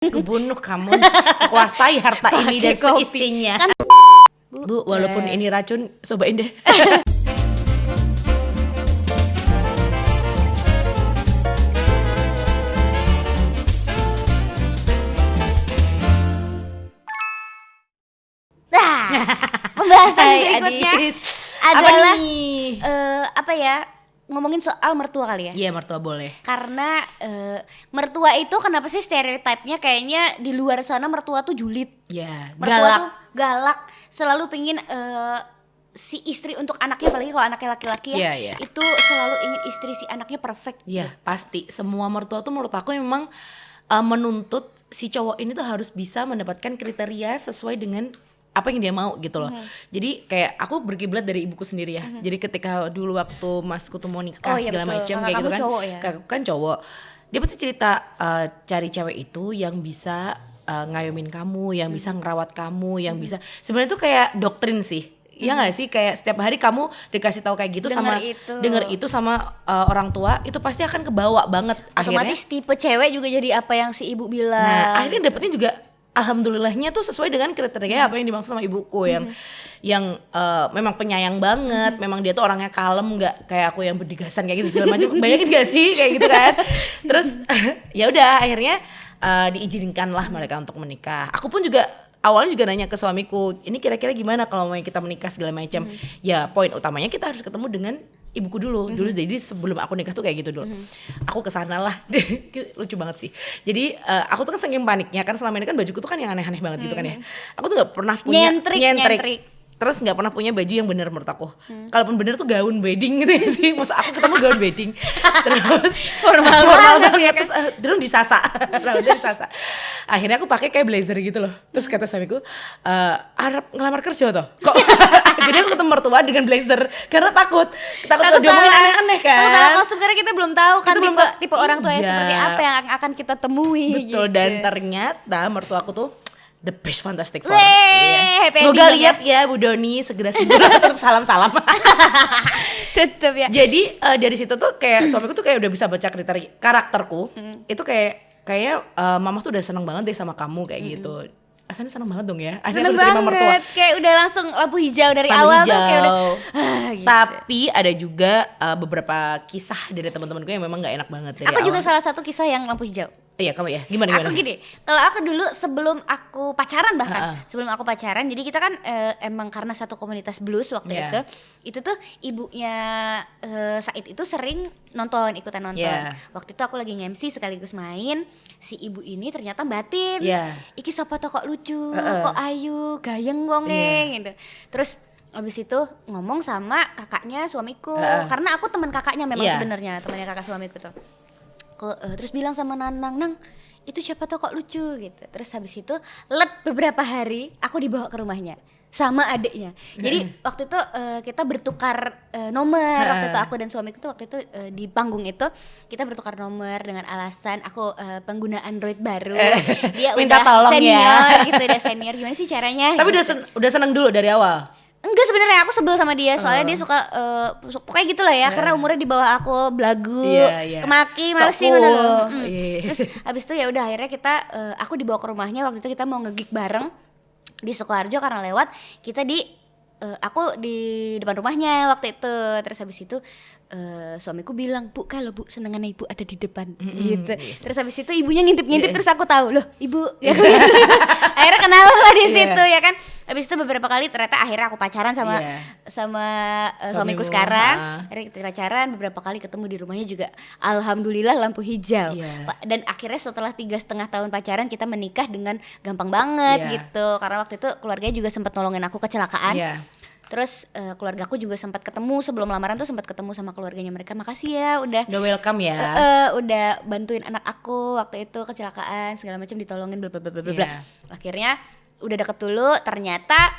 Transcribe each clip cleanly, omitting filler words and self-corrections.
Kubunuh kamu, kuasai harta ini dan Pakai kopi. seisinya. Kan, Bu, walaupun ini racun, cobain deh. Nah, pembahasan Hai, berikutnya Adis. adalah Apa nih? apa ya, ngomongin soal mertua kali ya. Iya, mertua boleh. Karena mertua itu kenapa sih stereotipnya kayaknya di luar sana mertua tuh julid, Ya, mertua galak. tuh galak, selalu pingin si istri untuk anaknya, apalagi kalau anaknya laki-laki ya, Iya. itu selalu ingin istri si anaknya perfect. Iya, pasti. Semua mertua tuh menurut aku memang menuntut si cowok ini tuh harus bisa mendapatkan kriteria sesuai dengan apa yang dia mau gitu loh. Jadi kayak aku berkiblat dari ibuku sendiri ya. Jadi ketika dulu waktu masku tuh mau nikah Oh iya, segala betul. macam Kakak kayak gitu kamu kan. cowok ya? Kakakku kan cowok. Dia pasti cerita cari cewek itu yang bisa ngayomin kamu, yang bisa ngerawat kamu, yang bisa. Sebenarnya tuh kayak doktrin sih. Iya nggak sih, kayak setiap hari kamu dikasih tahu kayak gitu, denger itu sama orang tua, itu pasti akan kebawa banget. Otomatis tipe cewek juga jadi apa yang si ibu bilang. Nah, akhirnya dapetnya juga alhamdulillahnya tuh sesuai dengan kriteria apa yang dimaksud sama ibuku, yang memang penyayang banget, memang dia tuh orangnya kalem, nggak kayak aku yang berdigasan kayak gitu segala macam. Bayangin gak sih kayak gitu kan? Terus ya udah akhirnya diizinkan lah mereka untuk menikah. Aku pun juga awalnya juga nanya ke suamiku, ini kira-kira gimana kalau mau kita menikah segala macam. Ya poin utamanya kita harus ketemu dengan ibuku dulu. Dulu jadi sebelum aku nikah tuh kayak gitu dulu. Aku kesana lah. Lucu banget sih. Jadi aku tuh kan saking paniknya, kan selama ini kan bajuku tuh kan yang aneh-aneh banget gitu kan ya. Aku tuh gak pernah punya Nyentrik. Terus gak pernah punya baju yang bener menurut aku. Kalaupun bener tuh gaun wedding gitu ya sih. Masa aku ketemu gaun wedding. Terus formal banget ya, terus dulu disasa. Akhirnya aku pakai kayak blazer gitu loh. Terus kata suamiku, Arab ngelamar kerja toh. Kok jadi aku ketemu mertua dengan blazer karena takut dia ngomongin aneh-aneh kan. Takut salah kostum karena kita belum tahu kan Kita belum tipe orang tuanya iya. seperti apa yang akan kita temui. Betul, gitu. dan ternyata mertua aku tuh the best fantastic four. Weh, Iya. happy Semoga ending lihat ya Bu Doni segera sembuh. Tetap salam-salam. Tutup ya. Jadi dari situ tuh kayak suamiku tuh kayak udah bisa baca kriteria karakterku. Itu kayak mama tuh udah seneng banget deh sama kamu kayak gitu. Asalnya seneng banget dong ya. Akhirnya Seneng aku diterima mertua. banget, kayak udah langsung lampu hijau dari Lampu awal hijau. tuh kayak udah gitu. Tapi ada juga beberapa kisah dari teman-temanku yang memang nggak enak banget dari Aku awal. juga salah satu kisah yang lampu hijau. Iya kamu ya. Gimana? Aku gini, kalau aku dulu sebelum aku pacaran sebelum aku pacaran, jadi kita kan emang karena satu komunitas blues waktu itu tuh ibunya Said itu sering ikutan nonton. Waktu itu aku lagi nge-MC sekaligus main, si ibu ini ternyata batin, iki sopo to kok lucu, kok ayu, gayeng wonge gitu. Terus abis itu ngomong sama kakaknya suamiku, karena aku teman kakaknya memang sebenarnya temannya kakak suamiku tuh. Terus bilang sama Nanang, Nang itu siapa tuh kok lucu gitu. Terus habis itu beberapa hari aku dibawa ke rumahnya sama adiknya. Jadi waktu itu kita bertukar nomor. Waktu itu aku dan suamiku tuh waktu itu di panggung itu kita bertukar nomor dengan alasan aku pengguna Android baru. Dia Minta udah tolong senior gitu, udah senior. Gimana sih caranya? Tapi gitu. udah seneng dulu dari awal. Enggak, sebenarnya aku sebel sama dia soalnya dia suka pokoknya gitu lah ya, karena umurnya di bawah aku, belagu, kemaki, males sih mana lo. Terus habis itu ya udah akhirnya kita aku dibawa ke rumahnya. Waktu itu kita mau nge-gig bareng di Sukoharjo, karena lewat kita aku di depan rumahnya waktu itu. Terus habis itu suamiku bilang, Bu, kalau Bu senengan ibu ada di depan gitu. Terus habis itu ibunya ngintip-ngintip, terus aku tahu loh ibu. Akhirnya kenal lah di situ ya kan. Habis itu beberapa kali ternyata akhirnya aku pacaran sama suamiku sekarang. Akhirnya kita pacaran, beberapa kali ketemu di rumahnya juga. Alhamdulillah lampu hijau. Dan akhirnya setelah 3,5 tahun pacaran kita menikah dengan gampang banget gitu. Karena waktu itu keluarganya juga sempat nolongin aku kecelakaan. Terus keluargaku juga sempat ketemu sebelum lamaran tuh, sempat ketemu sama keluarganya mereka. Makasih ya udah welcome ya. Udah bantuin anak aku waktu itu kecelakaan segala macam, ditolongin bla bla bla bla. Akhirnya udah deket dulu, ternyata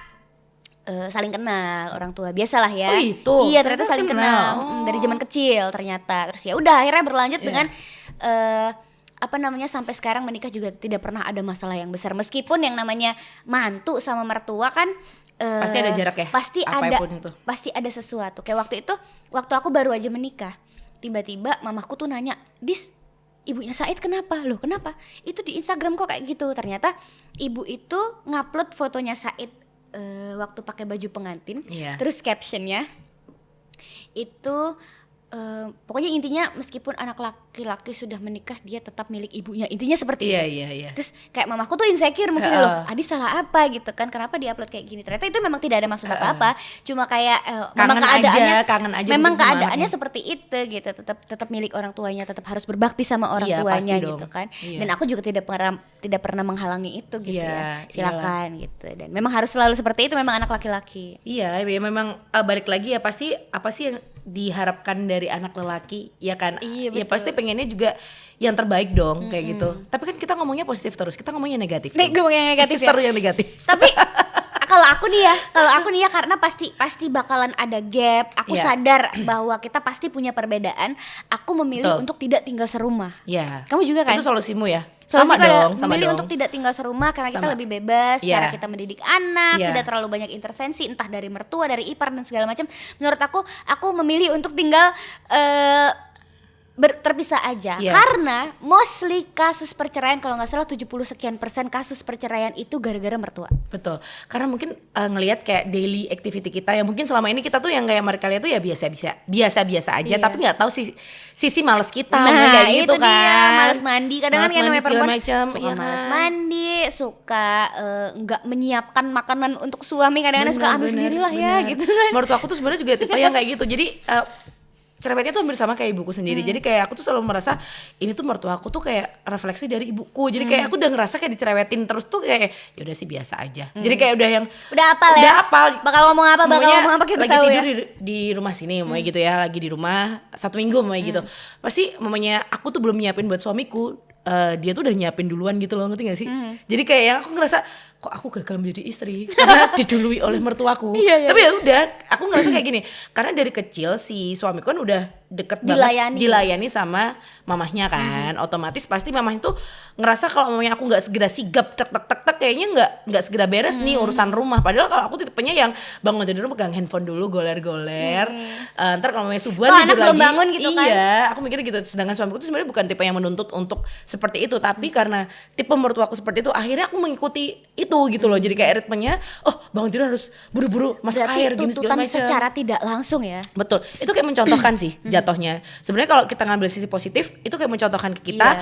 saling kenal orang tua, biasalah ya. Oh itu. Iya, ternyata saling kenal dari zaman kecil ternyata. Terus ya udah akhirnya berlanjut dengan sampai sekarang menikah juga tidak pernah ada masalah yang besar. Meskipun yang namanya mantu sama mertua kan pasti ada jarak ya. Pasti ada sesuatu. Kayak waktu itu, waktu aku baru aja menikah, tiba-tiba mamaku tuh nanya, Dis, ibunya Said kenapa? Loh kenapa? Itu di Instagram kok kayak gitu. Ternyata ibu itu ngupload fotonya Said waktu pakai baju pengantin. Terus captionnya itu pokoknya intinya meskipun anak laki-laki sudah menikah dia tetap milik ibunya, intinya seperti itu. Terus kayak mamaku tuh insecure mungkin loh, Adi salah apa gitu kan, kenapa dia upload kayak gini. Ternyata itu memang tidak ada maksud apa-apa, cuma kayak memang keadaannya kangen aja memang keadaannya seperti itu gitu, tetap milik orang tuanya, tetap harus berbakti sama orang tuanya gitu kan. Dan aku juga tidak pernah menghalangi itu gitu ya. Silakan gitu. Dan memang harus selalu seperti itu, memang anak laki-laki. Iya, ya memang balik lagi ya pasti apa sih yang diharapkan dari anak lelaki ya kan. Ya pasti pengennya juga yang terbaik dong kayak gitu. Tapi kan kita ngomongnya positif terus, kita ngomongnya negatif. Ngomongnya negatif ya. Seru yang negatif. Tapi kalau aku nih ya karena pasti bakalan ada gap. Aku sadar bahwa kita pasti punya perbedaan. Aku memilih untuk tidak tinggal serumah. Kamu juga kan? Itu solusimu ya? Sama memilih untuk tidak tinggal serumah karena kita lebih bebas, cara kita mendidik anak, tidak terlalu banyak intervensi entah dari mertua, dari ipar dan segala macam. Menurut aku memilih untuk tinggal terpisah aja karena mostly kasus perceraian kalau nggak salah 70% kasus perceraian itu gara-gara mertua. Betul, karena mungkin ngelihat kayak daily activity kita yang mungkin selama ini kita tuh yang kayak mereka lihat tuh ya biasa aja, tapi nggak tahu sisi malas kita kayak gitu kan. Dia malas mandi, kadang kan namanya perempuan suka malas mandi, suka nggak menyiapkan makanan untuk suami, kadang-kadang suka ambil sendirilah ya gitu kan. Menurut aku tuh sebenarnya juga tipe yang kayak gitu, jadi cerewetnya tuh hampir sama kayak ibuku sendiri. Jadi kayak aku tuh selalu merasa ini tuh mertua aku tuh kayak refleksi dari ibuku. Jadi kayak aku udah ngerasa kayak dicerewetin terus tuh kayak ya udah sih biasa aja. Jadi kayak udah apal. Bakal ngomong apa kita lagi tahu tidur ya. di rumah sini mamanya gitu ya, lagi di rumah 1 minggu mamanya gitu. Pasti mamanya aku tuh belum nyiapin buat suamiku. Dia tuh udah nyiapin duluan gitu loh, ngerti gak sih? Jadi kayak yang aku ngerasa kok aku gagal menjadi istri karena didului oleh mertuaku. Tapi ya udah, aku ngerasa kayak gini. Karena dari kecil si suamiku kan udah deket banget dilayani sama mamahnya kan. Otomatis pasti mamahnya tuh ngerasa kalau mamanya aku nggak segera sigap tek kayaknya nggak segera beres nih urusan rumah. Padahal kalau aku tipenya yang bangun tidur pegang handphone dulu, goler-goler. Ntar kalau mamanya subuhan tidur lagi. Belum bangun gitu kan. Iya, aku mikirnya gitu. Sedangkan suamiku tuh sebenarnya bukan tipe yang menuntut untuk seperti itu, tapi karena tipe mertuaku seperti itu, akhirnya aku mengikuti itu gitu loh. Jadi kayak ritmenya, bangun tidur harus buru-buru masak air gini segala macam. Secara tidak langsung ya. Betul. Itu kayak mencontohkan sih jatuhnya. Sebenarnya kalau kita ngambil sisi positif, itu kayak mencontohkan ke kita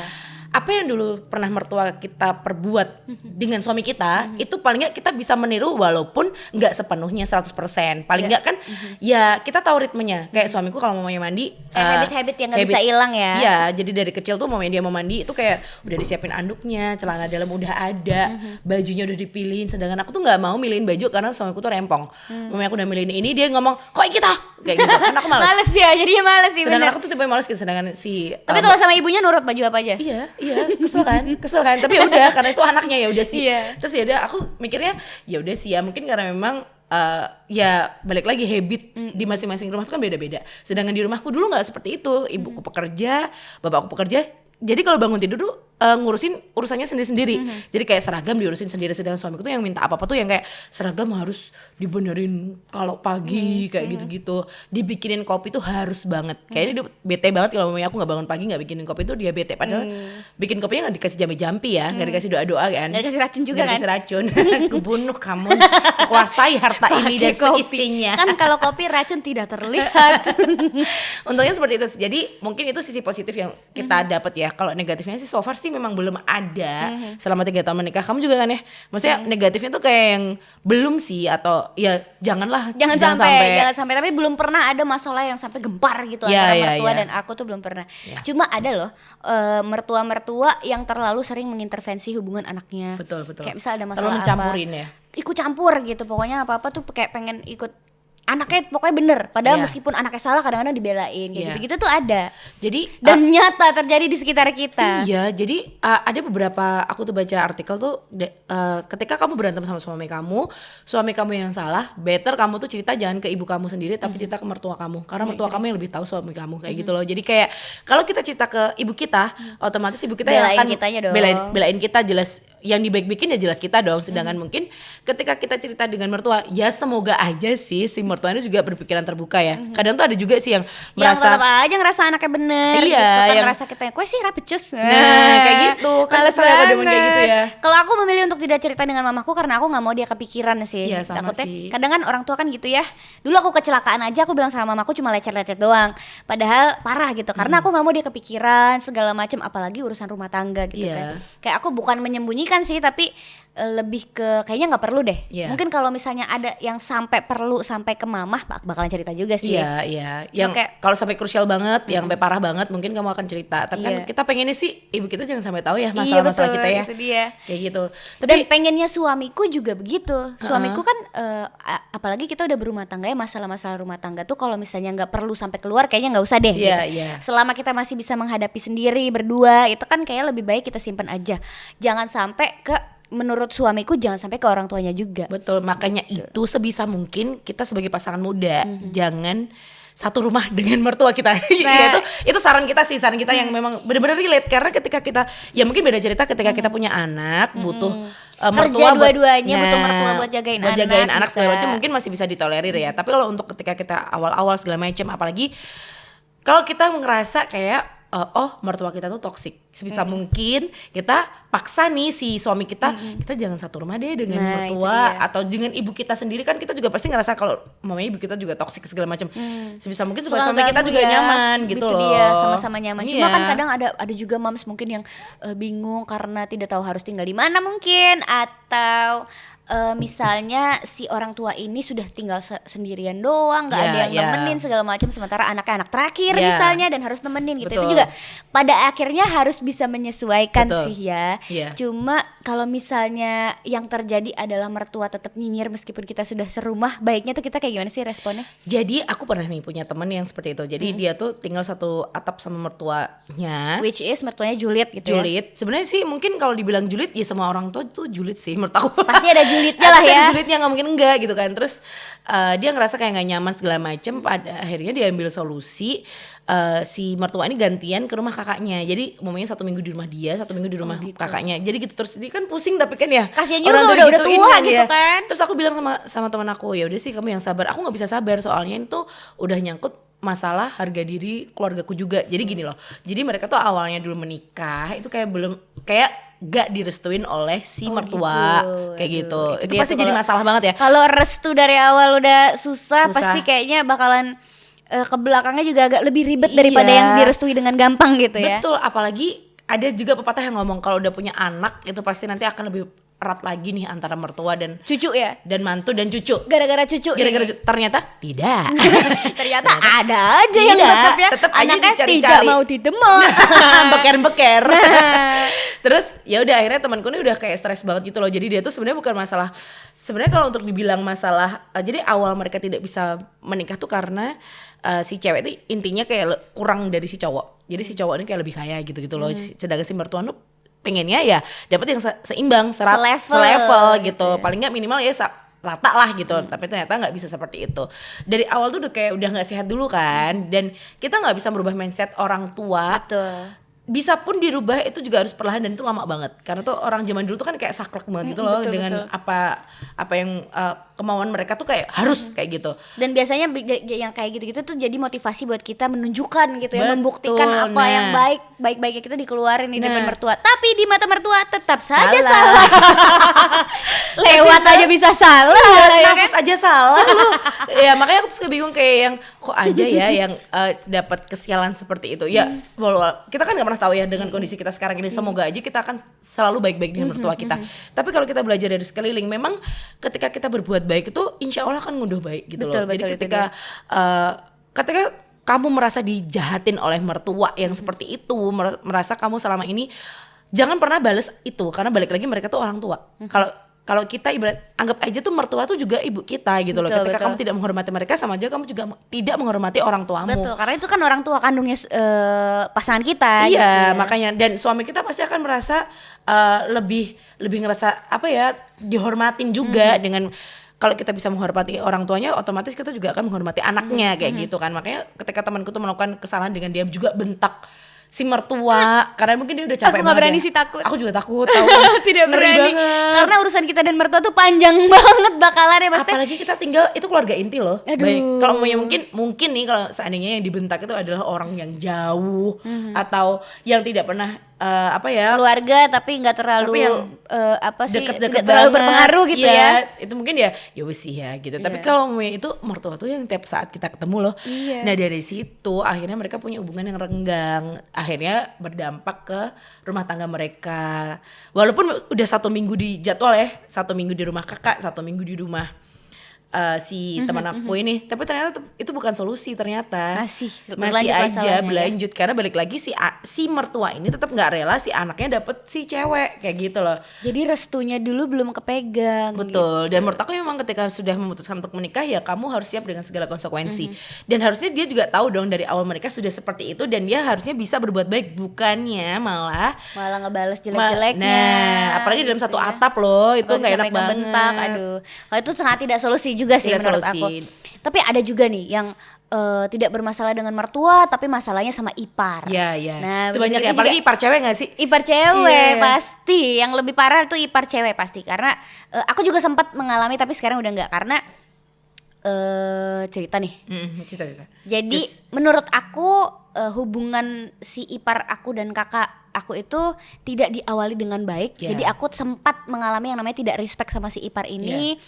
apa yang dulu pernah mertua kita perbuat dengan suami kita, itu paling nggak kita bisa meniru walaupun nggak sepenuhnya 100%. Paling nggak kan ya kita tahu ritmenya. Kayak suamiku kalau mamanya mandi habit-habit yang nggak bisa hilang ya. Iya, jadi dari kecil tuh mamanya dia mau mandi itu kayak udah disiapin anduknya, celana dalam udah ada, bajunya udah dipilihin. Sedangkan aku tuh nggak mau milihin baju karena suamiku tuh rempong. Mamanya aku udah milihin ini, dia ngomong kok kita kayak gitu. Karena aku malas. Males ya, jadinya males sih. Sedangkan aku tuh tipe malas gitu. Sedangkan si tapi kalau sama ibunya nurut baju apa aja? Iya, kesel kan. Tapi ya udah karena itu anaknya ya udah sih. Terus ya udah aku mikirnya ya udah sih ya mungkin karena memang ya balik lagi habit di masing-masing rumah itu kan beda-beda. Sedangkan di rumahku dulu nggak seperti itu. Ibuku pekerja, bapakku pekerja. Jadi kalau bangun tidur tuh ngurusin urusannya sendiri-sendiri. Jadi kayak seragam diurusin sendiri. Sedangkan suamiku tuh yang minta apa-apa tuh yang kayak seragam harus dibenerin kalau pagi kayak gitu-gitu. Dibikinin kopi tuh harus banget. Kayaknya dia bete banget kalau mamanya aku nggak bangun pagi nggak bikinin kopi tuh dia bete. Padahal bikin kopinya nggak dikasih jampi-jampi ya, nggak dikasih doa-doa kan. Nggak dikasih racun juga kan. Nggak dikasih racun. Kebunuh kamu, kuasai harta ini dan seisinya. Kan kalau kopi racun tidak terlihat. Untungnya seperti itu. Jadi mungkin itu sisi positif yang kita dapat ya. Kalau negatifnya sih so far sih memang belum ada selama 3 tahun menikah. Kamu juga kan ya? Maksudnya negatifnya tuh kayak yang belum sih atau ya jangan sampai. Tapi belum pernah ada masalah yang sampai gempar gitu antara mertua dan aku tuh belum pernah. Cuma ada loh mertua-mertua yang terlalu sering mengintervensi hubungan anaknya. Betul. Kayak misal ada masalah terlalu mencampurin ya. Ikut campur gitu. Pokoknya apa-apa tuh kayak pengen ikut anaknya pokoknya bener, padahal meskipun anaknya salah kadang-kadang dibelain gitu tuh ada. Jadi dan nyata terjadi di sekitar kita. Iya, jadi ada beberapa aku tuh baca artikel tuh ketika kamu berantem sama suami kamu yang salah, better kamu tuh cerita jangan ke ibu kamu sendiri tapi cerita ke mertua kamu, karena mertua kamu yang lebih tahu suami kamu kayak gitu loh. Jadi kayak kalau kita cerita ke ibu kita, otomatis ibu kita yang akan kitanya dong. belain kita jelas. yang dibaik-baikin ya jelas kita dong. Sedangkan mungkin ketika kita cerita dengan mertua, ya semoga aja sih si mertuanya juga berpikiran terbuka ya. Kadang tuh ada juga sih yang merasa tetap aja ngerasa anaknya bener iya, gitu kan, yang ngerasa kita kue sih rapecus. Nah kayak gitu kan, males kesel ya kalau kayak gitu ya. Kalau aku memilih untuk tidak cerita dengan mamaku karena aku nggak mau dia kepikiran sih. Iya, sama takutnya sih. kadang kan orang tua kan gitu ya. Dulu aku kecelakaan aja aku bilang sama mamaku cuma lecet-lecet doang, padahal parah gitu karena aku nggak mau dia kepikiran segala macam, apalagi urusan rumah tangga gitu Iya. kan. Kayak aku bukan menyembunyikan sih, tapi lebih ke kayaknya nggak perlu deh. Iya. Mungkin kalau misalnya ada yang sampai perlu sampai ke mamah bakalan cerita juga sih. Iya, iya. Yang kayak kalau sampai krusial banget, yang sampai parah banget, mungkin kamu akan cerita. Tapi kan Iya. kita pengennya sih ibu kita jangan sampai tahu ya iya masalah-masalah betul, kita ya. itu dia. Kayak gitu. Dan Tapi pengennya suamiku juga begitu. Suamiku kan apalagi kita udah berumah tangga ya, masalah-masalah rumah tangga tuh kalau misalnya nggak perlu sampai keluar kayaknya nggak usah deh. Iya, gitu. iya. Selama kita masih bisa menghadapi sendiri berdua, itu kan kayak lebih baik kita simpan aja. Jangan sampai ke, menurut suamiku jangan sampai ke orang tuanya juga. betul, makanya itu sebisa mungkin kita sebagai pasangan muda jangan satu rumah dengan mertua kita. Ya, itu saran kita sih, saran kita yang memang benar-benar relate, karena ketika kita ya mungkin beda cerita ketika kita punya anak butuh mertua Kerja dua-duanya, butuh mertua buat jagain anak, segala bisa. macam, mungkin masih bisa ditolerir ya. Tapi kalau untuk ketika kita awal-awal segala macam, apalagi kalau kita ngerasa kayak mertua kita tuh toksik, sebisa mungkin kita paksa nih si suami kita, kita jangan satu rumah deh dengan Nah, itu mertua dia. atau dengan ibu kita sendiri, kan kita juga pasti ngerasa kalau mamanya ibu kita juga toksik segala macam. Sebisa mungkin supaya Soal suami kita ganggu juga ya, nyaman gitu itu loh. dia, sama-sama nyaman. Cuma Iya. kan kadang ada juga moms mungkin yang bingung karena tidak tahu harus tinggal di mana mungkin, atau misalnya si orang tua ini sudah tinggal sendirian doang, nggak Iya, ada yang iya. nemenin segala macam, sementara anaknya anak terakhir Iya. misalnya dan harus nemenin gitu. Itu Betul. juga pada akhirnya harus bisa menyesuaikan Betul. sih ya. Iya. Cuma kalau misalnya yang terjadi adalah mertua tetap nyinyir meskipun kita sudah serumah, baiknya tuh kita kayak gimana sih responnya? Jadi aku pernah nih punya teman yang seperti itu. Jadi dia tuh tinggal satu atap sama mertuanya. Which is mertuanya Juliet gitu ya. Julid. Sebenarnya sih mungkin kalau dibilang julid ya semua orang tua tuh julid sih menurut aku. Pasti ada julidnya lah Pasti ya. ada julidnya, nggak mungkin enggak gitu kan. Terus dia ngerasa kayak nggak nyaman segala macem. Pada akhirnya dia ambil solusi, si mertua ini gantian ke rumah kakaknya. Jadi momennya 1 minggu di rumah dia, 1 minggu di rumah gitu. kakaknya. Jadi gitu terus dia kan pusing, tapi kan ya Kasian juga orang udah digituin tua gitu ya. kan. Terus aku bilang sama teman aku, ya udah sih kamu yang sabar. Aku nggak bisa sabar soalnya itu udah nyangkut masalah harga diri keluargaku juga. Jadi gini loh. Jadi mereka tuh awalnya dulu menikah itu kayak gak direstuin oleh si mertua gitu. kayak Aduh, gitu. itu Itu dia pasti tuh jadi kalau- masalah banget ya. Kalau restu dari awal udah susah. Susah. Pasti kayaknya bakalan ke belakangnya juga agak lebih ribet daripada Iya. yang direstui dengan gampang gitu ya. Betul, apalagi ada juga pepatah yang ngomong kalau udah punya anak itu pasti nanti akan lebih erat lagi nih antara mertua dan Cucu ya. mantu dan cucu. Gara-gara cucu. Gara-gara nih. ternyata tidak. Ternyata ada aja yang Tidak, tetap ya. tetap aja Anaknya dicari-cari. tidak mau didemak. Beker-beker. Nah. Terus ya udah akhirnya temanku ini udah kayak stres banget gitu loh. Jadi dia tuh sebenarnya bukan masalah, sebenarnya kalau untuk dibilang masalah jadi awal mereka tidak bisa menikah tuh karena si cewek itu intinya kayak kurang dari si cowok. Jadi si cowok ini kayak lebih kaya gitu-gitu loh. Sedangkan si mertua tuh pengennya ya dapat yang seimbang, selevel gitu. Paling nggak minimal ya rata lah gitu. Tapi ternyata nggak bisa seperti itu. Dari awal tuh udah kayak udah nggak sehat dulu kan. Dan kita nggak bisa merubah mindset orang tua. Betul. Bisa pun dirubah itu juga harus perlahan, dan itu lama banget karena tuh orang zaman dulu tuh kan kayak saklek banget gitu loh. Betul, dengan betul. apa yang kemauan mereka tuh kayak harus kayak gitu. Dan biasanya yang kayak gitu-gitu tuh jadi motivasi buat kita menunjukkan gitu ya, Betul, membuktikan apa nah. yang baik-baiknya kita dikeluarin di depan Nah. mertua. Tapi di mata mertua tetap saja Salah. salah. Lewat aja bisa salah. ya kan? Nafas aja salah lu. Ya makanya aku tuh suka bingung kayak yang kok ada ya yang dapat kesialan seperti itu. Ya walau kita kan nggak pernah tahu ya dengan kondisi kita sekarang ini. Semoga aja kita akan selalu baik-baik dengan mertua kita. Tapi kalau kita belajar dari sekeliling, memang ketika kita berbuat baik itu insya Allah akan ngunduh baik gitu Betul, loh. Jadi betul, itu ketika kamu merasa dijahatin oleh mertua yang seperti itu, merasa kamu selama ini, jangan pernah bales itu, karena balik lagi mereka tuh orang tua. Kalau kita ibarat anggap aja tuh mertua tuh juga ibu kita gitu loh. Betul, Ketika betul. kamu tidak menghormati mereka, sama aja kamu juga tidak menghormati orang tuamu. Betul, karena itu kan orang tua kandungnya pasangan kita. Iya, gitu ya. makanya, dan suami kita pasti akan merasa lebih ngerasa apa ya, dihormatin juga dengan kalau kita bisa menghormati orang tuanya, otomatis kita juga akan menghormati anaknya kayak gitu kan. Makanya ketika temanku tuh melakukan kesalahan dengan dia juga bentak si mertua, karena mungkin dia udah capek banget. Aku gak berani ya. sih, takut. Aku juga takut tahu. Tidak berani banget. karena urusan kita dan mertua tuh panjang banget bakalannya pasti. Apalagi kita tinggal itu keluarga inti loh. Aduh. Baik, kalau mungkin nih kalau seandainya yang dibentak itu adalah orang yang jauh atau yang tidak pernah keluarga tapi nggak terlalu Tapi yang tidak deket-deket terlalu banget, berpengaruh gitu iya, ya. Itu mungkin ya wes sih ya gitu. Tapi kalau itu mertua tuh yang tiap saat kita ketemu loh. Iya. Nah dari situ akhirnya mereka punya hubungan yang renggang, akhirnya berdampak ke rumah tangga mereka. Walaupun udah 1 minggu di jadwal ya, 1 minggu di rumah kakak, 1 minggu di rumah si teman aku ini, tapi ternyata itu bukan solusi ternyata. Masih aja berlanjut karena balik lagi si mertua ini tetap nggak rela si anaknya dapet si cewek kayak gitu loh. Jadi restunya dulu belum kepegang. Betul. Dan menurut aku memang ketika sudah memutuskan untuk menikah ya kamu harus siap dengan segala konsekuensi. Dan harusnya dia juga tahu dong dari awal menikah sudah seperti itu, dan dia harusnya bisa berbuat baik, bukannya malah ngebales jelek-jeleknya. Nah, apalagi dalam satu atap loh, itu nggak enak banget. Bentak, aduh. Kalau itu sangat tidak solusi juga sih Tidak menurut solusi. aku. Tapi ada juga nih yang tidak bermasalah dengan mertua tapi masalahnya sama ipar. Iya. Nah, itu banyak ya, apalagi ipar cewek gak sih? Ipar cewek Iya. pasti. Yang lebih parah tuh ipar cewek pasti. Karena aku juga sempat mengalami tapi sekarang udah enggak karena cerita nih. Cerita. Jadi menurut aku hubungan si ipar aku dan kakak aku itu tidak diawali dengan baik. Jadi aku sempat mengalami yang namanya tidak respect sama si ipar ini.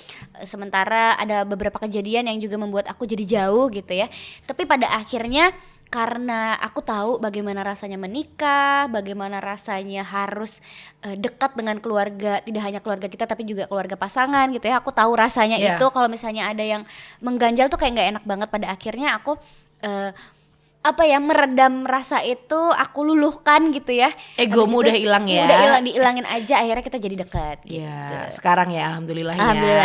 Sementara ada beberapa kejadian yang juga membuat aku jadi jauh gitu ya. Tapi pada akhirnya karena aku tahu bagaimana rasanya menikah, bagaimana rasanya harus dekat dengan keluarga, tidak hanya keluarga kita tapi juga keluarga pasangan gitu ya. Aku tahu rasanya itu kalau misalnya ada yang mengganjal tuh kayak nggak enak banget. Pada akhirnya aku meredam rasa itu, aku luluhkan gitu ya. Egomu udah hilang ya. Udah dihilangin aja, akhirnya kita jadi dekat gitu. Ya, sekarang ya alhamdulillah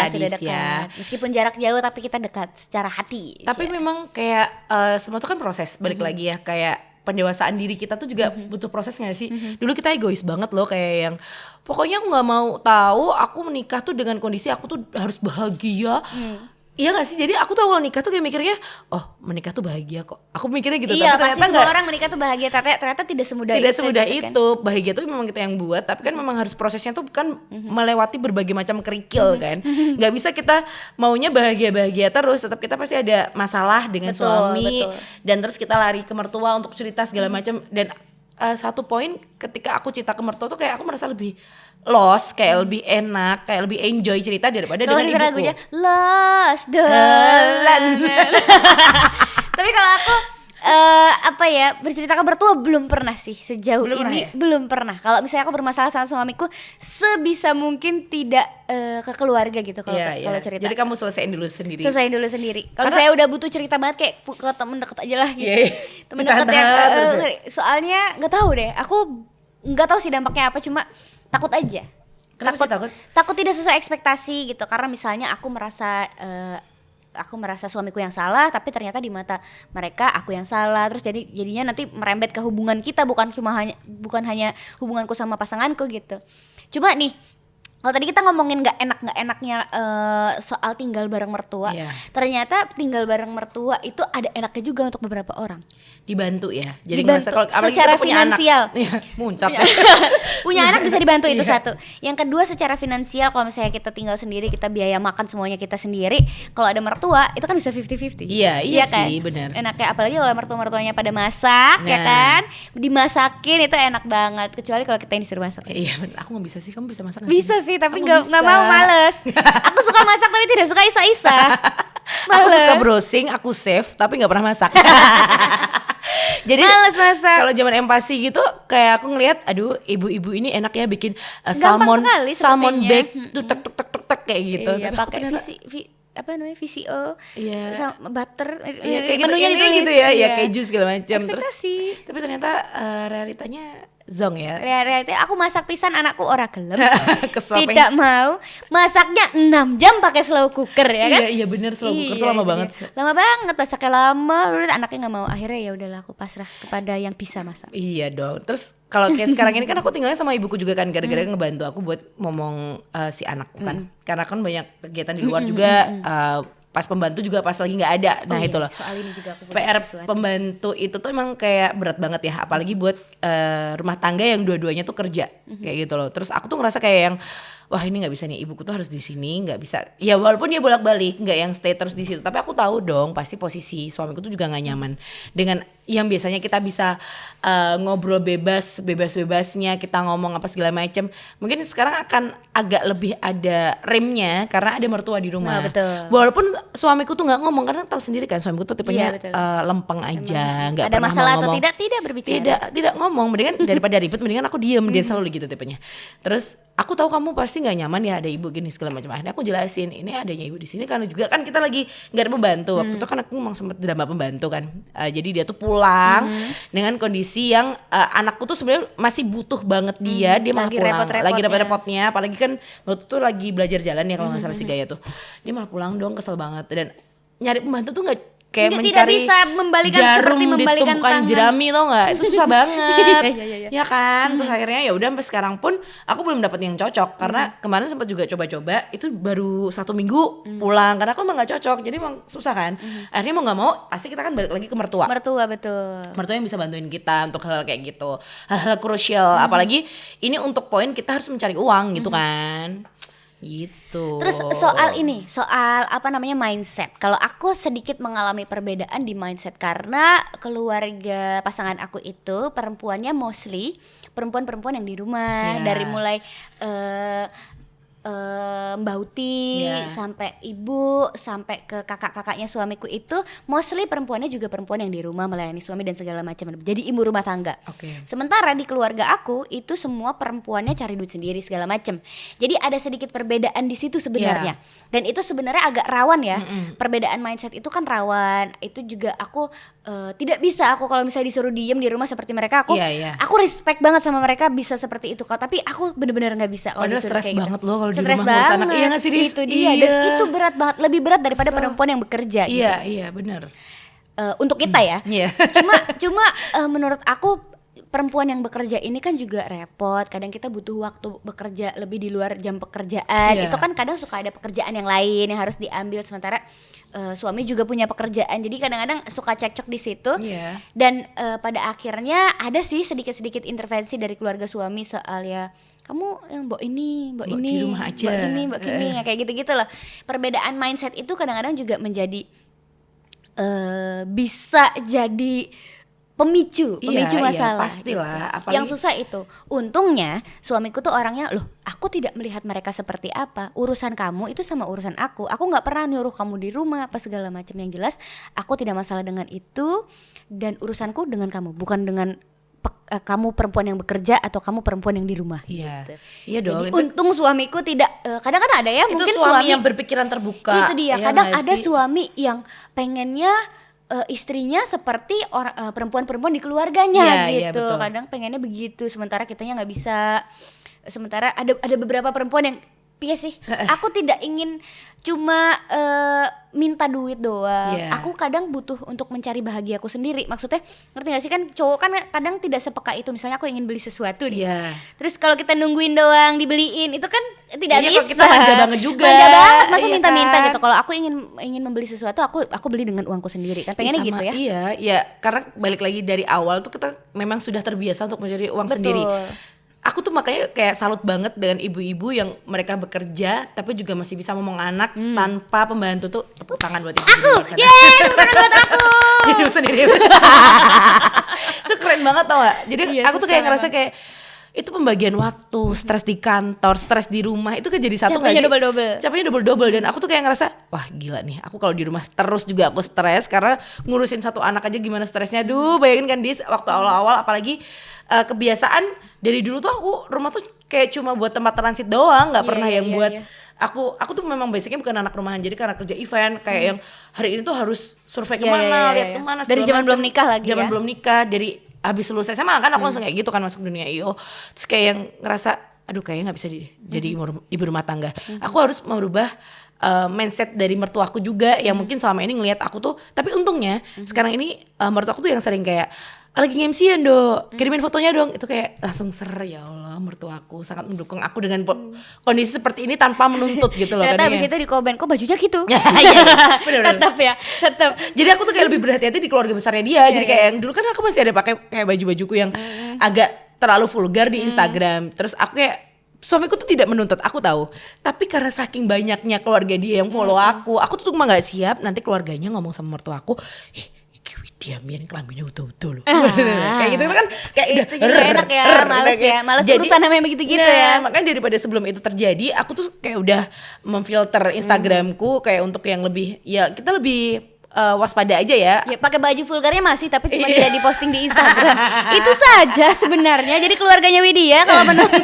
sudah dekat. Meskipun jarak jauh tapi kita dekat secara hati. Tapi memang kayak semua itu kan proses, balik lagi ya, kayak pendewasaan diri kita tuh juga butuh proses gak sih? Dulu kita egois banget loh, kayak yang pokoknya aku gak mau tahu aku menikah tuh dengan kondisi aku tuh harus bahagia. Iya gak sih? Jadi aku tuh awal nikah tuh kayak mikirnya, oh menikah tuh bahagia kok. Aku mikirnya gitu. Iya, tapi pasti semua orang menikah tuh bahagia. Ternyata tidak semudah itu. Gitu kan? Bahagia tuh memang kita yang buat, tapi kan memang harus prosesnya tuh kan melewati berbagai macam kerikil kan. Gak bisa kita maunya bahagia-bahagia terus, tetap kita pasti ada masalah dengan suami. Dan terus kita lari ke mertua untuk cerita segala macam. Dan satu poin ketika aku cerita ke mertua tuh kayak aku merasa lebih lost, kayak lebih enak, kayak lebih enjoy cerita daripada dengan ibuku. Lagunya lost Tapi kalau aku bercerita ke mertua belum pernah sih sejauh ini. Belum pernah. Kalau misalnya aku bermasalah sama suamiku, sebisa mungkin tidak ke keluarga gitu kalau cerita. Jadi kamu selesaiin dulu sendiri. Kalau saya udah butuh cerita banget kayak ke temen deket aja lah gitu. Temen deket yang soalnya nggak tahu deh. Aku nggak tahu sih dampaknya apa, cuma takut aja. Takut tidak sesuai ekspektasi gitu. Karena misalnya aku merasa suamiku yang salah, tapi ternyata di mata mereka aku yang salah. Terus jadinya nanti merembet ke hubungan kita, bukan hanya hubunganku sama pasanganku gitu. Cuma nih, kalau tadi kita ngomongin nggak enaknya soal tinggal bareng mertua, ternyata tinggal bareng mertua itu ada enaknya juga untuk beberapa orang. Dibantu ya. Jadi ngerasa kalau secara kita punya finansial. Muncak. Punya anak bisa dibantu itu satu. Yang kedua secara finansial, kalau misalnya kita tinggal sendiri, kita biaya makan semuanya kita sendiri. Kalau ada mertua itu kan bisa 50-50. Iya kan? sih, benar. Enaknya apalagi kalau mertua-mertuanya pada masak, ya kan? Dimasakin itu enak banget. Kecuali kalau kita yang disuruh masak. Iya, benar. Aku nggak bisa sih. Kamu bisa masak nggak Bisa sih, tapi nggak mau, males. Aku suka masak tapi tidak suka isa-isa. Aku suka browsing, aku save, tapi nggak pernah masak. Jadi males masak. Kalau zaman empati gitu, kayak aku ngelihat, aduh ibu-ibu ini enak ya bikin salmon bake tuh tek kayak gitu. Iya, pakai VCO, sama butter, kayak menunya gitu, gitu ya, keju segala macam. Terus tapi ternyata realitanya zong ya. Realitanya aku masak pisan, anakku ora gelem. Kesel, tidak mau. Masaknya 6 jam pakai slow cooker ya kan? Iya bener, slow cooker tuh lama banget. Lama banget, masaknya lama. Anaknya nggak mau. Akhirnya ya udahlah, aku pasrah kepada yang bisa masak. Iya dong. Terus kalau kayak sekarang ini kan aku tinggalnya sama ibuku juga kan, gara-gara ngebantu aku buat ngomong si anakku kan. Karena kan banyak kegiatan di luar juga. pas pembantu juga pas lagi nggak ada. Nah itu loh. Soal ini juga aku PR sesuatu. pembantu itu tuh emang kayak berat banget ya, apalagi buat rumah tangga yang dua-duanya tuh kerja kayak gitu loh. Terus aku tuh ngerasa kayak yang wah ini nggak bisa nih, ibuku tuh harus di sini, nggak bisa. Ya walaupun dia bolak-balik, nggak yang stay terus di situ. Tapi aku tahu dong, pasti posisi suamiku tuh juga nggak nyaman dengan yang biasanya kita bisa ngobrol bebas-bebasnya, kita ngomong apa segala macam. Mungkin sekarang akan agak lebih ada remnya karena ada mertua di rumah. Nah, betul. Walaupun suamiku tuh nggak ngomong karena tahu sendiri kan suamiku tuh tipenya lempeng aja, nggak pernah ada masalah mau ngomong. atau tidak berbicara. Tidak ngomong. Mendingan daripada ribet, mendingan aku diem. Dia selalu gitu tipenya. Terus aku tahu kamu pasti nggak nyaman ya ada ibu gini segala macam. Akhirnya aku jelasin ini adanya ibu di sini karena juga kan kita lagi nggak ada pembantu. Waktu itu kan aku memang sempat drama pembantu kan. Jadi dia tuh pulang dengan kondisi yang anakku tuh sebenarnya masih butuh banget dia. Dia malah Lagi pulang. repot-repotnya. Lagi repot-repotnya. Apalagi kan waktu itu lagi belajar jalan ya kalau nggak salah si Gaya tuh. Dia malah pulang dong, kesel banget. Dan nyari pembantu tuh nggak kayak Tidak mencari bisa membalikan jarum seperti membalikan di tumpukan tangan. jerami tau nggak, itu susah banget. Iya. Ya kan. Terus akhirnya ya udah sampai sekarang pun aku belum dapet yang cocok karena kemarin sempat juga coba-coba itu baru 1 minggu pulang karena aku emang nggak cocok, jadi emang susah kan. Akhirnya mau nggak mau pasti kita kan balik lagi ke mertua Betul. mertua yang bisa bantuin kita untuk hal-hal kayak gitu, hal-hal krusial. Apalagi ini untuk poin kita harus mencari uang gitu kan. Gitu. Terus soal apa namanya mindset. Kalau aku sedikit mengalami perbedaan di mindset karena keluarga pasangan aku itu perempuannya mostly perempuan-perempuan yang di rumah, dari mulai Mbak Uti sampai ibu sampai ke kakak-kakaknya suamiku itu mostly perempuannya juga perempuan yang di rumah melayani suami dan segala macam. Jadi ibu rumah tangga. Sementara di keluarga aku itu semua perempuannya cari duit sendiri segala macam. Jadi ada sedikit perbedaan di situ sebenarnya. Dan itu sebenarnya agak rawan ya. Perbedaan mindset itu kan rawan. Itu juga aku tidak bisa aku kalau misalnya disuruh diem di rumah seperti mereka, aku respect banget sama mereka bisa seperti itu kok. Tapi aku bener-bener nggak bisa kalau padahal disuruh stres kayak banget gitu. loh kalau di Stres rumah ngurus anak. banget. Iya nggak sih, Riz? Itu dia. Dan itu berat banget, lebih berat daripada perempuan yang bekerja gitu. Iya benar. Untuk kita ya. Cuma menurut aku perempuan yang bekerja ini kan juga repot. Kadang kita butuh waktu bekerja lebih di luar jam pekerjaan. Itu kan kadang suka ada pekerjaan yang lain yang harus diambil, sementara suami juga punya pekerjaan. Jadi kadang-kadang suka cekcok di situ. Dan pada akhirnya ada sih sedikit-sedikit intervensi dari keluarga suami soal ya kamu yang mbok ini di rumah aja, mbok ini ya kayak gitu-gitu loh. Perbedaan mindset itu kadang-kadang juga menjadi bisa jadi pemicu masalah. Pastilah. Gitu. Yang susah itu. Untungnya suamiku tuh orangnya, loh aku tidak melihat mereka seperti apa. Urusan kamu itu sama urusan aku. Aku nggak pernah nyuruh kamu di rumah apa segala macam. Yang jelas aku tidak masalah dengan itu dan urusanku dengan kamu, bukan dengan kamu perempuan yang bekerja atau kamu perempuan yang di rumah. Iya dong. Jadi untung suamiku tidak. Kadang-kadang ada ya itu mungkin suami yang berpikiran terbuka. Itu dia. Kadang ada suami yang pengennya istrinya seperti perempuan-perempuan di keluarganya gitu. Kadang pengennya begitu, sementara kitanya nggak bisa. Sementara ada beberapa perempuan yang sih, aku tidak ingin cuma minta duit doang. Aku kadang butuh untuk mencari bahagiaku sendiri. Maksudnya ngerti gak sih, kan cowok kan kadang tidak sepeka itu. Misalnya aku ingin beli sesuatu nih. Terus kalau kita nungguin doang dibeliin itu kan tidak bisa. Kita manja banget juga. Manja banget, masa minta-minta gitu. Kalau aku ingin membeli sesuatu, aku beli dengan uangku sendiri kan. Pengennya gitu ya. Iya, karena balik lagi dari awal tuh kita memang sudah terbiasa untuk mencari uang sendiri. Aku tuh makanya kayak salut banget dengan ibu-ibu yang mereka bekerja tapi juga masih bisa ngomong anak tanpa pembantu. Tuh tepuk tangan buat ibu. Tepuk tangan buat aku. Jadi sendiri. Itu keren banget tau gak? Jadi aku tuh kayak ngerasa kayak itu pembagian waktu, stres di kantor, stres di rumah itu kan jadi satu nggak sih? Capeknya double-double. Dan aku tuh kayak ngerasa, wah gila nih, aku kalau di rumah terus juga aku stres karena ngurusin satu anak aja gimana stresnya. Duh, bayangin kan Dis, waktu awal-awal apalagi kebiasaan dari dulu tuh aku rumah tuh kayak cuma buat tempat transit doang, nggak pernah yang buat. Aku tuh memang basicnya bukan anak rumahan, jadi karena kerja event kayak yang hari ini tuh harus survei kemana, lihat kemana. Dari zaman belum nikah lagi. Zaman belum nikah, dari habis lulus SMA kan aku langsung kayak gitu kan masuk dunia IO. Terus kayak yang ngerasa aduh kayaknya nggak bisa jadi ibu rumah tangga. Aku harus merubah mindset dari mertuaku juga yang mungkin selama ini ngelihat aku tuh, tapi untungnya sekarang ini mertuaku tuh yang sering kayak lagi nge-MC-an dong, kirimin fotonya dong. Itu kayak langsung ya Allah, mertuaku sangat mendukung aku dengan kondisi seperti ini tanpa menuntut gitu loh. Ternyata abis itu di komen, kok bajunya gitu. Iya, bener. Tetap. Jadi aku tuh kayak lebih berhati-hati di keluarga besarnya dia. Jadi kayak yang dulu kan aku masih ada pakai kayak baju-bajuku yang agak terlalu vulgar di Instagram. Terus aku kayak suamiku tuh tidak menuntut, aku tahu. Tapi karena saking banyaknya keluarga dia yang follow aku tuh cuma nggak siap nanti keluarganya ngomong sama mertuaku, diamin kelaminnya utuh-utuh loh. Kayak gitu kan kayak itu juga enak ya, males urusan namanya begitu-gitu ya. Makanya daripada sebelum itu terjadi, aku tuh kayak udah memfilter Instagramku kayak untuk yang lebih, ya kita lebih waspada aja ya. Ya pakai baju vulgarnya masih, tapi cuma tidak diposting di Instagram. Itu saja sebenarnya. Jadi keluarganya Widya kalau menonton.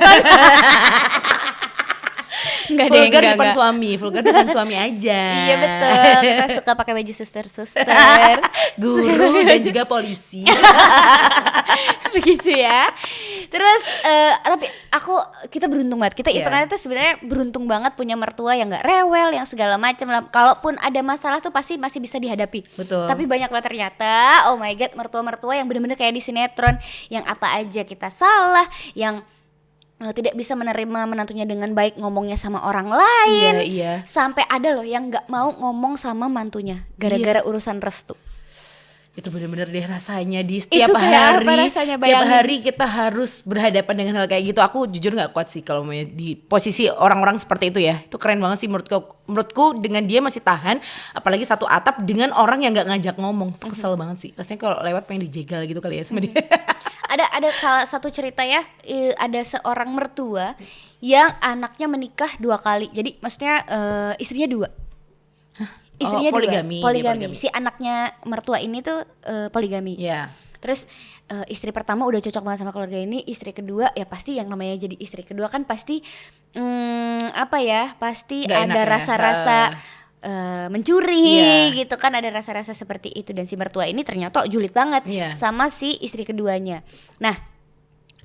Vulgar depan suami aja. Iya betul. Kita suka pakai baju suster, guru dan juga polisi. Begitu ya. Terus tapi kita beruntung banget. Kita ternyata sebenarnya beruntung banget punya mertua yang nggak rewel, yang segala macam lah. Kalaupun ada masalah tuh pasti masih bisa dihadapi. Betul. Tapi banyak lah ternyata, oh my god, mertua-mertua yang bener-bener kayak di sinetron, yang apa aja kita salah, yang tidak bisa menerima menantunya dengan baik, ngomongnya sama orang lain. Iya. Sampai ada loh yang nggak mau ngomong sama mantunya gara-gara urusan restu. Itu benar-benar deh rasanya di setiap hari. Tiap hari kita harus berhadapan dengan hal kayak gitu. Aku jujur nggak kuat sih kalau di posisi orang-orang seperti itu ya. Itu keren banget sih menurutku dengan dia masih tahan, apalagi satu atap dengan orang yang nggak ngajak ngomong. Itu kesel banget sih. Rasanya kalau lewat pengen dijegal gitu kali ya sama dia. Ada salah satu cerita ya, ada seorang mertua yang anaknya menikah 2 kali. Jadi maksudnya istrinya 2. Istrinya poligami. Si anaknya mertua ini tuh poligami. Yeah. Terus istri pertama udah cocok banget sama keluarga ini, istri kedua ya pasti yang namanya jadi istri kedua kan pasti pasti gak ada rasa-rasa mencuri gitu kan, ada rasa-rasa seperti itu. Dan si mertua ini ternyata julid banget sama si istri keduanya. Nah,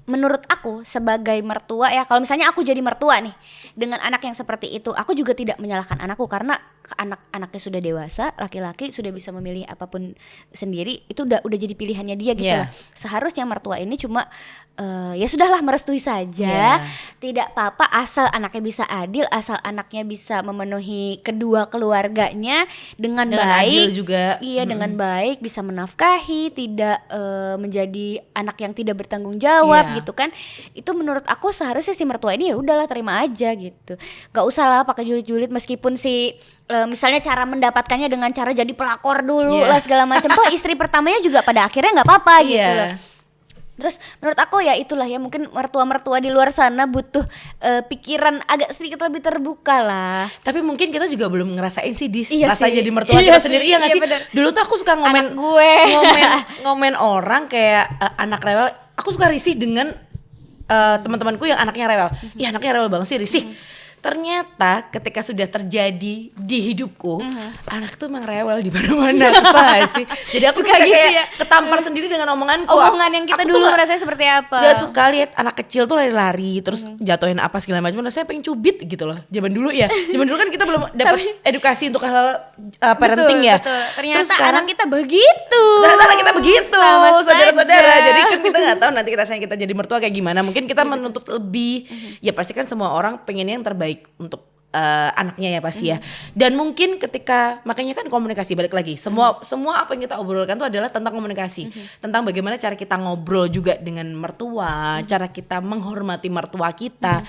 menurut aku sebagai mertua ya, kalau misalnya aku jadi mertua nih dengan anak yang seperti itu, aku juga tidak menyalahkan anakku karena anak-anaknya sudah dewasa, laki-laki sudah bisa memilih apapun sendiri, itu udah jadi pilihannya dia gitu lah. Seharusnya mertua ini cuma ya sudahlah merestui saja, tidak apa-apa asal anaknya bisa adil, asal anaknya bisa memenuhi kedua keluarganya dengan baik, adil juga. Iya dengan baik, bisa menafkahi, tidak menjadi anak yang tidak bertanggung jawab gitu kan. Itu menurut aku seharusnya si mertua ini ya udahlah terima aja gitu, gak usah lah pakai julid-julid. Meskipun si misalnya cara mendapatkannya dengan cara jadi pelakor dulu lah segala macam, toh istri pertamanya juga pada akhirnya nggak apa-apa gitu loh. Terus menurut aku ya itulah ya, mungkin mertua-mertua di luar sana butuh pikiran agak sedikit lebih terbuka lah. Tapi mungkin kita juga belum ngerasain sih rasa jadi mertua kita sendiri. Iya nggak sih? Bener. Dulu tuh aku suka ngomen orang kayak anak rewel. Aku suka risih dengan teman-temanku yang anaknya rewel. Iya anaknya rewel banget sih, risih. Ternyata ketika sudah terjadi di hidupku, anak tuh emang rewel di mana-mana sih. Jadi aku suka gitu kayak ketampar sendiri dengan omongan yang kita dulu merasa seperti apa. Gak suka lihat anak kecil tuh lari-lari terus jatuhin apa segala macam. Rasanya pengen cubit gitu loh. Zaman dulu kan kita belum dapat edukasi untuk hal parenting ya. Betul. Ternyata sekarang anak kita begitu. Saudara-saudara. Jadi kan kita nggak tahu nanti rasanya kita jadi mertua kayak gimana. Mungkin kita menuntut lebih. Ya pasti kan semua orang pengennya yang terbaik untuk anaknya ya pasti ya. Dan mungkin makanya kan komunikasi, balik lagi semua apa yang kita obrolkan itu adalah tentang komunikasi, tentang bagaimana cara kita ngobrol juga dengan mertua, cara kita menghormati mertua kita.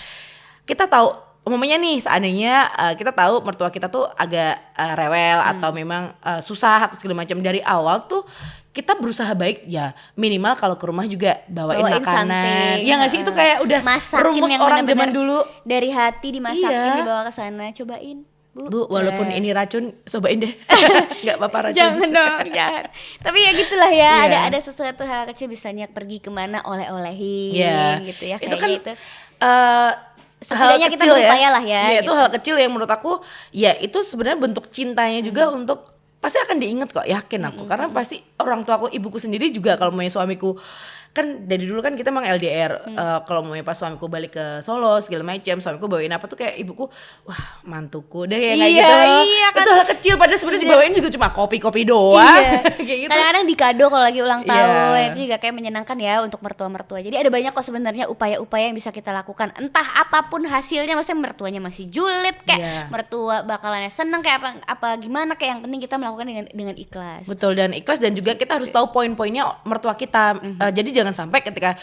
Kita tahu umumnya nih, seandainya kita tahu mertua kita tuh agak rewel atau memang susah atau segala macam, dari awal tuh kita berusaha baik ya, minimal kalau ke rumah juga bawain makanan. Ya nggak sih, itu kayak udah masakin rumus orang zaman dulu. Dari hati dimasakin, dibawa ke sana, cobain. Bu, walaupun ini racun, cobain deh. Nggak apa-apa racun. Jangan dong, jangan. Tapi ya gitulah ya, ada sesuatu hal kecil bisanya pergi kemana oleh-olehin gitu ya. Itu kan itu. Setidaknya kita berupaya lah ya. Itu hal kecil yang menurut aku ya itu sebenarnya bentuk cintanya juga untuk pasti akan diingat kok, yakin aku. Karena pasti orang tua aku, ibuku sendiri juga kalau punya suamiku kan dari dulu kan kita emang LDR. Kalau mau pas suamiku balik ke Solo segala macam, suamiku bawain apa tuh kayak ibuku, wah mantuku deh ya kayak gitu. Iya, kan. Itu hal kecil padahal sebenarnya dibawain juga cuma kopi-kopi doang. Kayak gitu. Kadang-kadang dikado kalau lagi ulang tahun, itu juga kayak menyenangkan ya untuk mertua-mertua. Jadi ada banyak kok sebenarnya upaya-upaya yang bisa kita lakukan. Entah apapun hasilnya, maksudnya mertuanya masih julid kayak mertua bakalannya seneng kayak apa gimana, kayak yang penting kita melakukan dengan ikhlas. Betul, dan ikhlas, dan juga kita harus tahu poin-poinnya mertua kita. Jadi jangan sampai ketika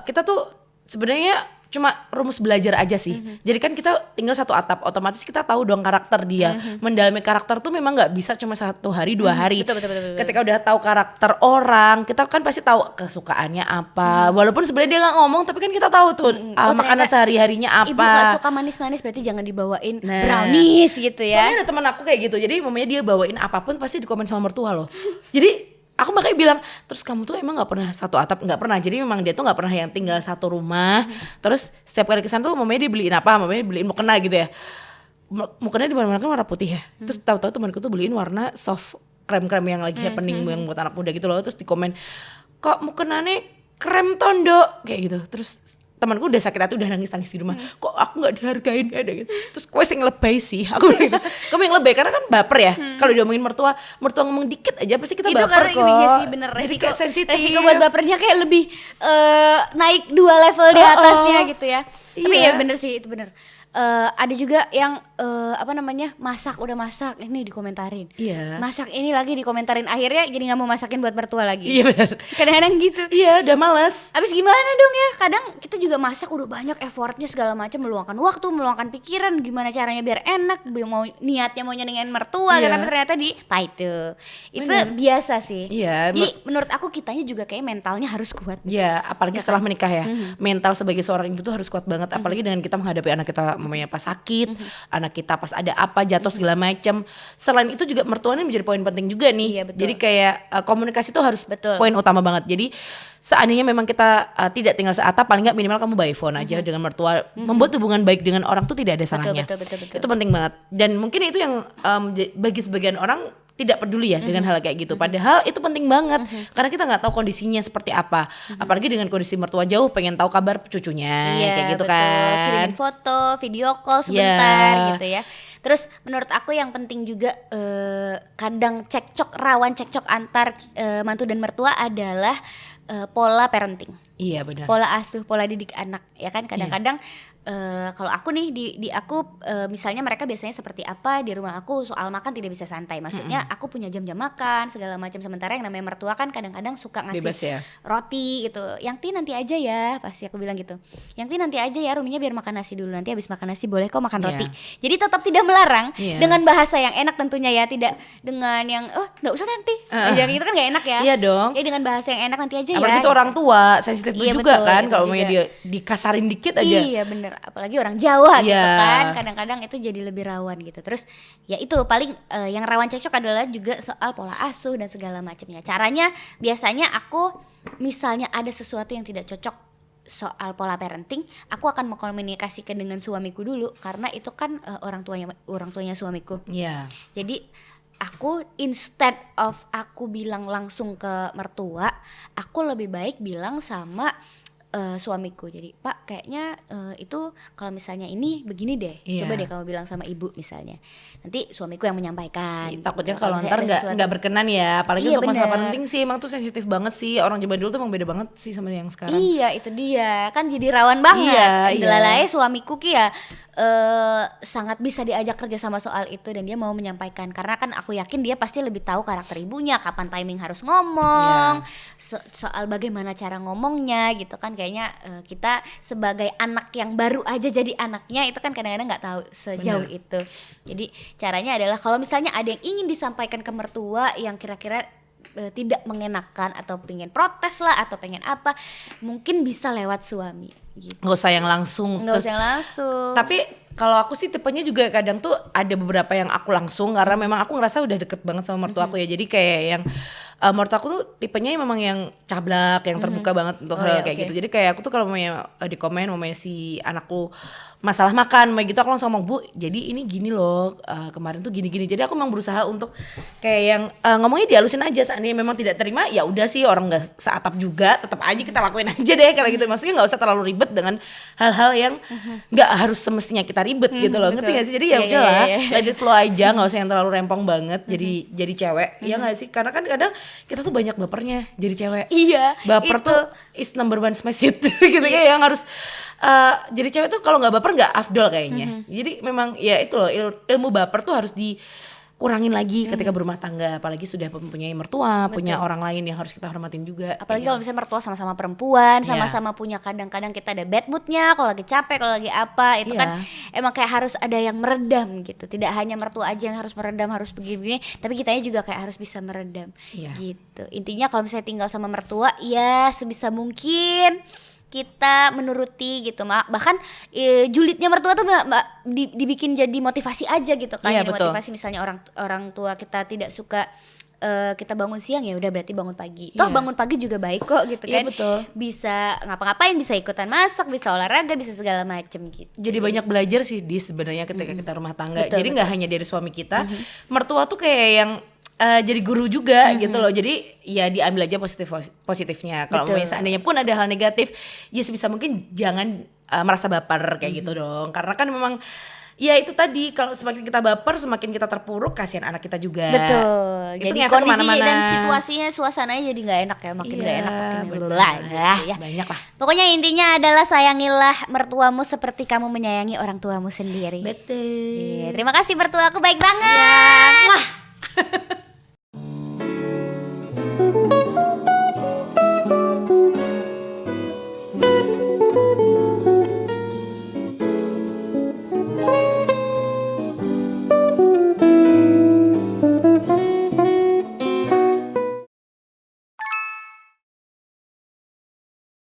kita tuh sebenarnya cuma rumus belajar aja sih. Jadi kan kita tinggal satu atap, otomatis kita tahu dong karakter dia. Mendalami karakter tuh memang nggak bisa cuma 1 hari 2 hari. Betul. Ketika udah tahu karakter orang, kita kan pasti tahu kesukaannya apa. Walaupun sebenarnya dia nggak ngomong, tapi kan kita tahu tuh makanan sehari-harinya apa. Ibu nggak suka manis-manis, berarti jangan dibawain brownies gitu ya. Soalnya ada teman aku kayak gitu. Jadi mamanya dia bawain apapun pasti dikomen sama mertua loh. Jadi aku makanya bilang, terus kamu tuh emang gak pernah satu atap? Gak pernah. Jadi memang dia tuh gak pernah yang tinggal satu rumah. Terus setiap kali kesana tuh mamanya dibeliin apa? Mamanya dibeliin mukena gitu ya. Mukena di mana-mana kan warna putih ya. Terus tahu-tahu temanku tuh beliin warna soft, krem-krem yang lagi happening yang buat anak muda gitu loh. Terus di komen, kok mukenanya krem tondo kayak gitu. Terus temanku udah sakit hati, udah nangis-nangis di rumah. Kok aku nggak dihargain ya gitu. Terus gue sing lebay sih. Aku bilang gitu. Kamu yang lebay karena kan baper ya. Kalau diomongin mertua ngomong dikit aja pasti kita baper kok. Iya sih bener, jadi kayak sensitif. Resiko buat bapernya kayak lebih naik 2 level di atasnya gitu ya. Tapi ya bener sih, itu bener. Ada juga yang udah masak ini dikomentarin. Masak ini lagi dikomentarin, akhirnya jadi nggak mau masakin buat mertua lagi. Iya benar. Kadang-kadang gitu. Iya, udah males. Abis gimana dong ya? Kadang kita juga masak udah banyak effortnya segala macam, meluangkan waktu, meluangkan pikiran, gimana caranya biar enak, mau niatnya mau nyenengin mertua, tapi ternyata itu biasa sih. Iya. Jadi menurut aku kitanya juga kayak mentalnya harus kuat. Iya, apalagi setelah menikah ya. Mental sebagai seorang ibu tuh harus kuat banget, apalagi dengan kita menghadapi anak kita mamanya pas sakit, anak kita pas ada apa jatuh segala macam. Selain itu juga mertuanya menjadi poin penting juga nih. Jadi kayak komunikasi itu harus poin utama banget. Jadi seandainya memang kita tidak tinggal seatap, paling nggak minimal kamu by phone aja dengan mertua. Membuat hubungan baik dengan orang tuh tidak ada salahnya. Betul. Itu penting banget. Dan mungkin itu yang bagi sebagian orang tidak peduli ya dengan hal kayak gitu. Padahal itu penting banget karena kita nggak tahu kondisinya seperti apa. Apalagi dengan kondisi mertua jauh, pengen tahu kabar cucunya kayak gitu kan. Kirimin foto, video call sebentar gitu ya. Terus menurut aku yang penting juga kadang rawan cekcok antar mantu dan mertua adalah pola parenting. Iya benar. Pola asuh, pola didik anak ya kan, kadang-kadang kalau aku nih di aku misalnya mereka biasanya seperti apa di rumah aku, soal makan tidak bisa santai. Maksudnya aku punya jam-jam makan segala macam, sementara yang namanya mertua kan kadang-kadang suka ngasih roti gitu. Yang Ti nanti aja ya, pasti aku bilang gitu. Yang Ti nanti aja ya, Ruminya biar makan nasi dulu, nanti habis makan nasi boleh kok makan roti. Jadi tetap tidak melarang dengan bahasa yang enak tentunya ya, tidak dengan yang nggak usah nanti. Yang gitu kan nggak enak ya. Iya dong. Jadi dengan bahasa yang enak, nanti aja apalagi ya. itu orang tua sensitif juga kan, kalau mamanya dia dikasarin dikit aja. Iya bener. Apalagi orang Jawa gitu kan, kadang-kadang itu jadi lebih rawan gitu. Terus ya itu paling yang rawan cekcok adalah juga soal pola asuh dan segala macamnya. Caranya biasanya aku misalnya ada sesuatu yang tidak cocok soal pola parenting, aku akan mengkomunikasikan dengan suamiku dulu karena itu kan orang tuanya suamiku. Jadi aku instead of aku bilang langsung ke mertua, aku lebih baik bilang sama suamiku. Jadi Pak kayaknya itu kalau misalnya ini begini deh, coba deh kamu bilang sama ibu misalnya. Nanti suamiku yang menyampaikan. Takutnya kalau ntar nggak berkenan ya, apalagi untuk masalah parenting sih emang tuh sensitif banget sih. Orang zaman dulu tuh emang beda banget sih sama yang sekarang. Iya itu dia, kan jadi rawan banget. Delalai suamiku ki ya sangat bisa diajak kerja sama soal itu, dan dia mau menyampaikan karena kan aku yakin dia pasti lebih tahu karakter ibunya, kapan timing harus ngomong, soal bagaimana cara ngomongnya gitu kan. Kayaknya kita sebagai anak yang baru aja jadi anaknya itu kan kadang-kadang nggak tahu sejauh itu. Jadi caranya adalah kalau misalnya ada yang ingin disampaikan ke mertua yang kira-kira tidak mengenakan atau pengen protes lah atau pengen apa, mungkin bisa lewat suami gitu. Nggak usah yang langsung. Tapi kalau aku sih tipenya juga kadang tuh ada beberapa yang aku langsung karena memang aku ngerasa udah deket banget sama mertua aku ya. Jadi kayak yang mertua aku tuh tipenya memang yang cablak, yang terbuka banget untuk hal kayak gitu. Jadi kayak aku tuh kalau mamanya di komen, mamanya si anakku masalah makan begitu aku langsung ngomong, Bu jadi ini gini loh, kemarin tuh gini-gini. Jadi aku memang berusaha untuk kayak yang ngomongnya dihalusin aja. Seandainya memang tidak terima ya udah sih, orang nggak seatap juga, tetap aja kita lakuin aja deh kalau gitu. Maksudnya nggak usah terlalu ribet dengan hal-hal yang nggak harus semestinya kita ribet gitu loh. Ngerti gak sih? Jadi ya udahlah, let it flow aja, nggak usah yang terlalu rempong banget. Jadi cewek ya nggak sih? Karena kan kadang kita tuh banyak bapernya jadi cewek. Iya. Baper tuh is number one smash hit gitu kayak yang harus jadi cewek tuh kalau nggak baper nggak afdol kayaknya. Jadi memang ya itu loh, ilmu baper tuh harus dikurangin lagi ketika berumah tangga, apalagi sudah mempunyai mertua, punya orang lain yang harus kita hormatin juga. Apalagi kalau misalnya mertua sama-sama perempuan, sama-sama punya, kadang-kadang kita ada bad moodnya, kalau lagi capek, kalau lagi apa, itu kan emang kayak harus ada yang meredam gitu. Tidak hanya mertua aja yang harus meredam, harus begini-begini, tapi kitanya juga kayak harus bisa meredam gitu. Intinya kalau misalnya tinggal sama mertua, ya sebisa mungkin kita menuruti gitu, bahkan julidnya mertua tuh dibikin jadi motivasi aja gitu kan. Motivasi misalnya orang tua kita tidak suka kita bangun siang, ya udah berarti bangun pagi. Toh bangun pagi juga baik kok gitu kan. Bisa ngapa-ngapain, bisa ikutan masak, bisa olahraga, bisa segala macem gitu. Jadi banyak belajar sih sebenarnya ketika kita rumah tangga. Jadi nggak hanya dari suami kita, mertua tuh kayak yang jadi guru juga gitu loh. Jadi ya diambil aja positifnya. Kalau seandainya pun ada hal negatif, ya sebisa mungkin jangan merasa baper kayak gitu dong. Karena kan memang ya itu tadi, kalau semakin kita baper semakin kita terpuruk, kasihan anak kita juga. Betul. Itu jadi kondisinya dan situasinya, suasananya jadi nggak enak ya, makin nggak enak, makin ya. Banyak lah. Pokoknya intinya adalah sayangilah mertuamu seperti kamu menyayangi orang tuamu sendiri. Betul. Terima kasih mertua, aku baik banget. Wah.